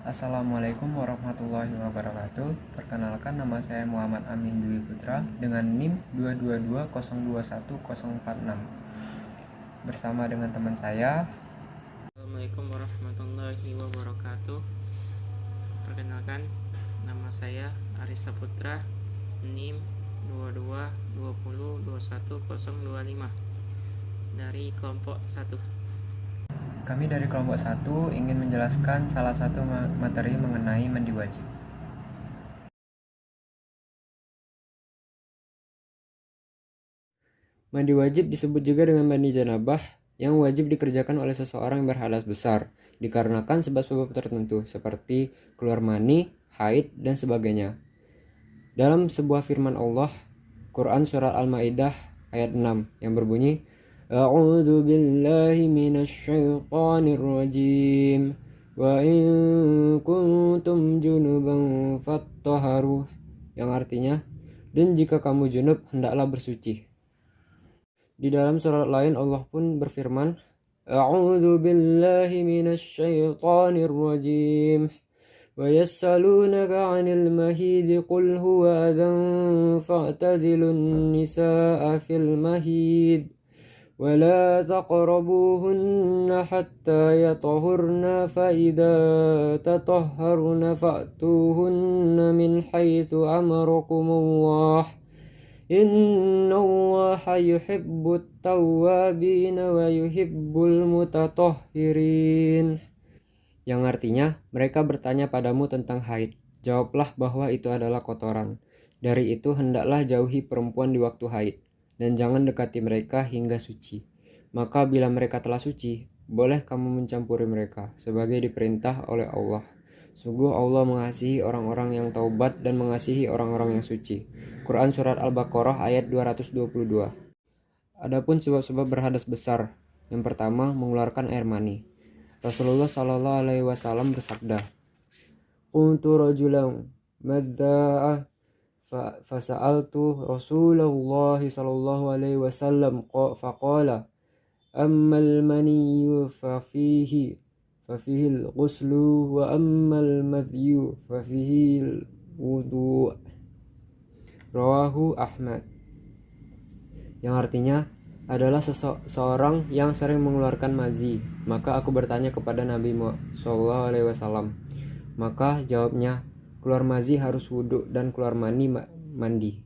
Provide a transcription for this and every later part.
Assalamualaikum warahmatullahi wabarakatuh. Perkenalkan, nama saya Muhammad Amin Dwi Putra dengan NIM 222021046. Bersama dengan teman saya. Assalamualaikum warahmatullahi wabarakatuh. Perkenalkan, nama saya Arisa Putra, NIM 2220211025 dari kelompok 1. Kami dari kelompok 1 ingin menjelaskan salah satu materi mengenai mandi wajib. Mandi wajib disebut juga dengan mandi janabah yang wajib dikerjakan oleh seseorang yang berhadas besar dikarenakan sebab-sebab tertentu seperti keluar mani, haid, dan sebagainya. Dalam sebuah firman Allah, Quran Surat Al-Ma'idah ayat 6 yang berbunyi, A'udzu billahi minasyaitonir rajim wa in kuntum junuban fattaharu, yang artinya, dan jika kamu junub hendaklah bersuci. Di dalam surat lain Allah pun berfirman, A'udzu billahi minasyaitonir rajim wa yas'alunaka 'anil mahid qul huwa adzan fa'tazilun nisaa fil mahid wa la taqrabuhunna hatta yatahurna fa idza tatahharna fa'tuhunna min haitsu amarakumullah Innallaha yuhibbut tawwabin wa yuhibbul mutatahhirin. Yang artinya, mereka bertanya padamu tentang haid. Jawablah bahwa itu adalah kotoran. Dari itu hendaklah jauhi perempuan di waktu haid, dan jangan dekati mereka hingga suci. Maka bila mereka telah suci, boleh kamu mencampuri mereka, sebagai diperintah oleh Allah. Sungguh Allah mengasihi orang-orang yang taubat dan mengasihi orang-orang yang suci. Quran Surat Al-Baqarah ayat 222. Adapun sebab-sebab berhadas besar. Yang pertama, mengeluarkan air mani. Rasulullah SAW bersabda, Quntu rajulan madza'a fasa'altu Rasulullah SAW faqala ammal maniyyu fafihi al-ghuslu wa ammal madhyu fafihi al-wudu'. Rawahu Ahmad. Yang artinya adalah seseorang yang sering mengeluarkan mazi. Maka aku bertanya kepada Nabi SAW. Maka jawabnya, keluar mazi harus wudu dan keluar mani mandi.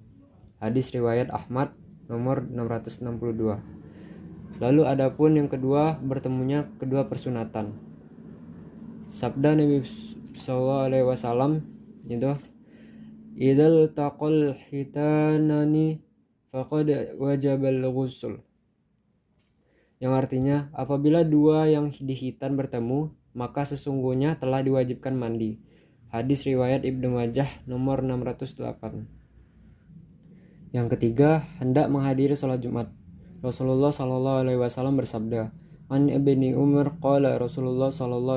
Hadis riwayat Ahmad nomor 662. Lalu adapun yang kedua, bertemunya kedua persunatan. Sabda Nabi SAW itu, Idzal taqal hitanani faqad wajabal ghusl. Yang artinya, apabila dua yang dihitan bertemu, maka sesungguhnya telah diwajibkan mandi. Hadis riwayat Ibnu Majah nomor 608. Yang ketiga, hendak menghadiri sholat Jumat. Rasulullah SAW bersabda, An Ibni Umar qala Rasulullah SAW,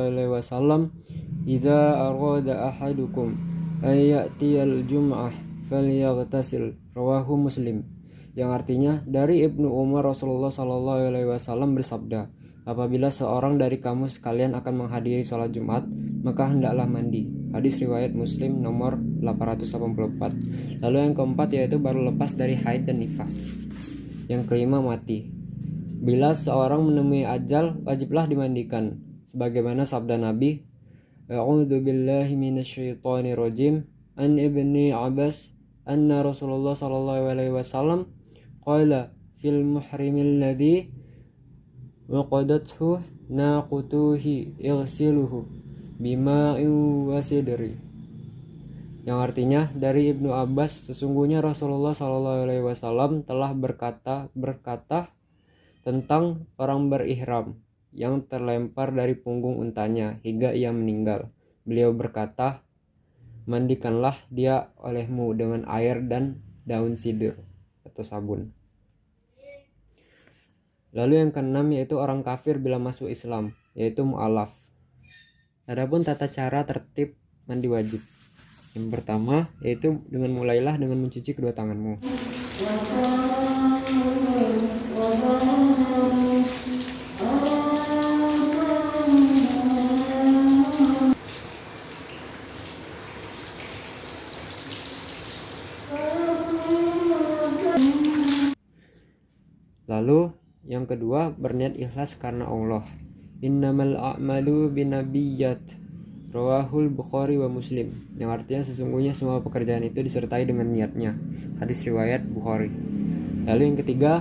Idza arada ahadukum ayatiyal jum'ah falyaghtasil. Rawahu Muslim. Yang artinya, dari Ibnu Umar Rasulullah SAW bersabda, apabila seorang dari kamu sekalian akan menghadiri sholat Jumat, maka hendaklah mandi. Hadis riwayat Muslim nomor 884. Lalu yang keempat yaitu baru lepas dari haid dan nifas. Yang kelima, mati. Bila seorang menemui ajal, wajiblah dimandikan, sebagaimana sabda Nabi, A'udzu billahi minasyaitonir rajim. An Ibni Abbas anna Rasulullah SAW qala fil muhrimil ladzi waqadathu naqutuhi igsiluhu bima'in wa sidri. Yang artinya, dari Ibnu Abbas, sesungguhnya Rasulullah SAW telah berkata tentang orang berihram yang terlempar dari punggung untanya hingga ia meninggal. Beliau berkata, mandikanlah dia olehmu dengan air dan daun sidir atau sabun. Lalu yang keenam yaitu orang kafir bila masuk Islam, yaitu mu'alaf. Adapun tata cara tertib mandi wajib. Yang pertama yaitu mulailah dengan mencuci kedua tanganmu. Lalu yang kedua, berniat ikhlas karena Allah. Innamal a'malu binabiyyat. Rawahul Bukhari wa Muslim. Yang artinya sesungguhnya semua pekerjaan itu disertai dengan niatnya. Hadis riwayat Bukhari. Lalu yang ketiga,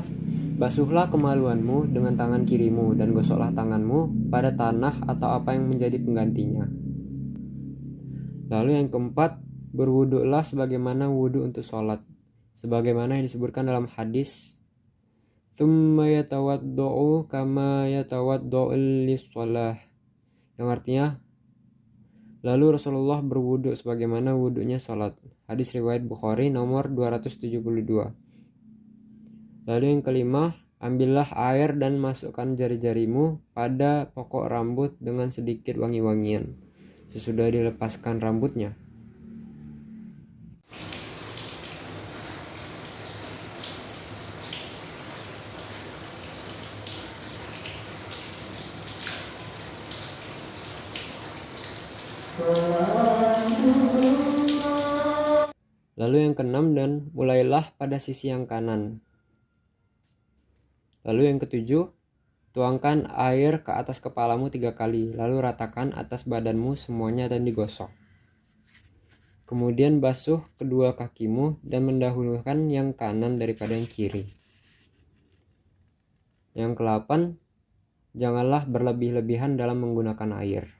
basuhlah kemaluanmu dengan tangan kirimu dan gosoklah tanganmu pada tanah atau apa yang menjadi penggantinya. Lalu yang keempat, berwuduklah sebagaimana wudhu untuk sholat, sebagaimana yang disebutkan dalam hadis, tsumma yatawaddau kama yatawadda'ul lis-shalah, yang artinya lalu Rasulullah berwudhu sebagaimana wudhunya sholat. Hadis riwayat Bukhari nomor 272. Lalu yang kelima, ambillah air dan masukkan jari-jarimu pada pokok rambut dengan sedikit wangi-wangian sesudah dilepaskan rambutnya. Lalu yang keenam, dan mulailah pada sisi yang kanan. Lalu yang ketujuh, tuangkan air ke atas kepalamu 3 kali, lalu ratakan atas badanmu semuanya dan digosok. Kemudian basuh kedua kakimu dan mendahulukan yang kanan daripada yang kiri. Yang ke-8, janganlah berlebih-lebihan dalam menggunakan air.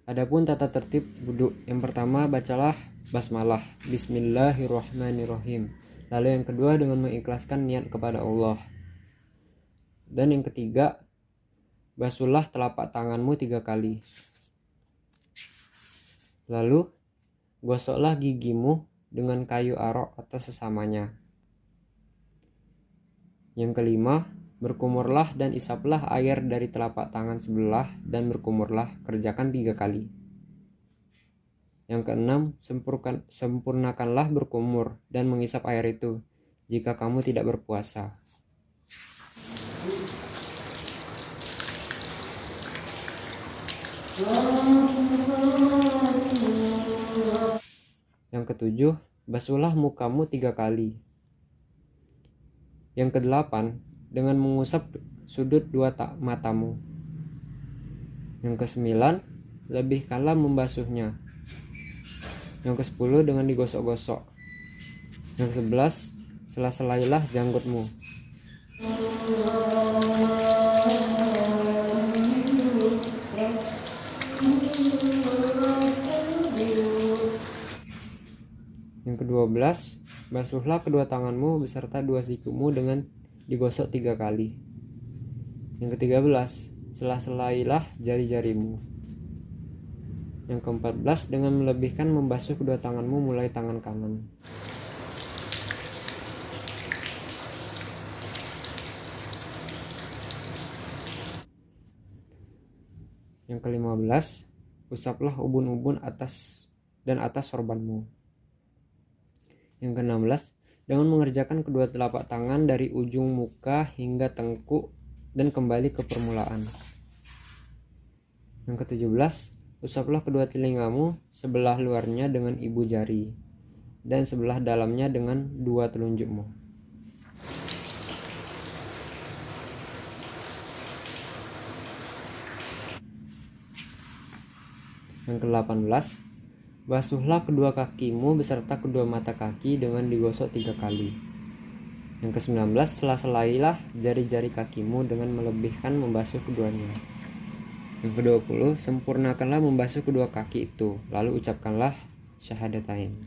Adapun tata tertib wudhu, yang pertama bacalah basmalah, Bismillahirrahmanirrahim. Lalu yang kedua dengan mengikhlaskan niat kepada Allah. Dan yang ketiga, basuhlah telapak tanganmu 3 kali. Lalu gosoklah gigimu dengan kayu arok atau sesamanya. Yang kelima, berkumurlah dan isaplah air dari telapak tangan sebelah dan berkumurlah, kerjakan 3 kali. Yang keenam, sempurnakanlah berkumur dan mengisap air itu jika kamu tidak berpuasa. Yang ketujuh, basuhlah mukamu 3 kali. Yang kedelapan, dengan mengusap sudut 2 matamu. Yang ke-9, lebihkanlah membasuhnya. Yang ke-10, dengan digosok-gosok. Yang ke-11, sela-selailah janggutmu. Yang ke-12, basuhlah kedua tanganmu beserta 2 sikumu dengan digosok 3 kali. Yang ke-13, sela-selailah jari-jarimu. Yang ke-14, dengan melebihkan membasuh kedua tanganmu mulai tangan kanan. Yang ke-15, usaplah ubun-ubun atas sorbanmu. Yang ke-16, dengan mengerjakan kedua telapak tangan dari ujung muka hingga tengkuk dan kembali ke permulaan. Yang ke-17, usaplah kedua telingamu, sebelah luarnya dengan ibu jari dan sebelah dalamnya dengan 2 telunjukmu. Yang ke-18, basuhlah kedua kakimu beserta kedua mata kaki dengan digosok 3 kali. Yang ke-19, sela-selailah jari-jari kakimu dengan melebihkan membasuh keduanya. Yang ke-20, sempurnakanlah membasuh kedua kaki itu, lalu ucapkanlah syahadatain.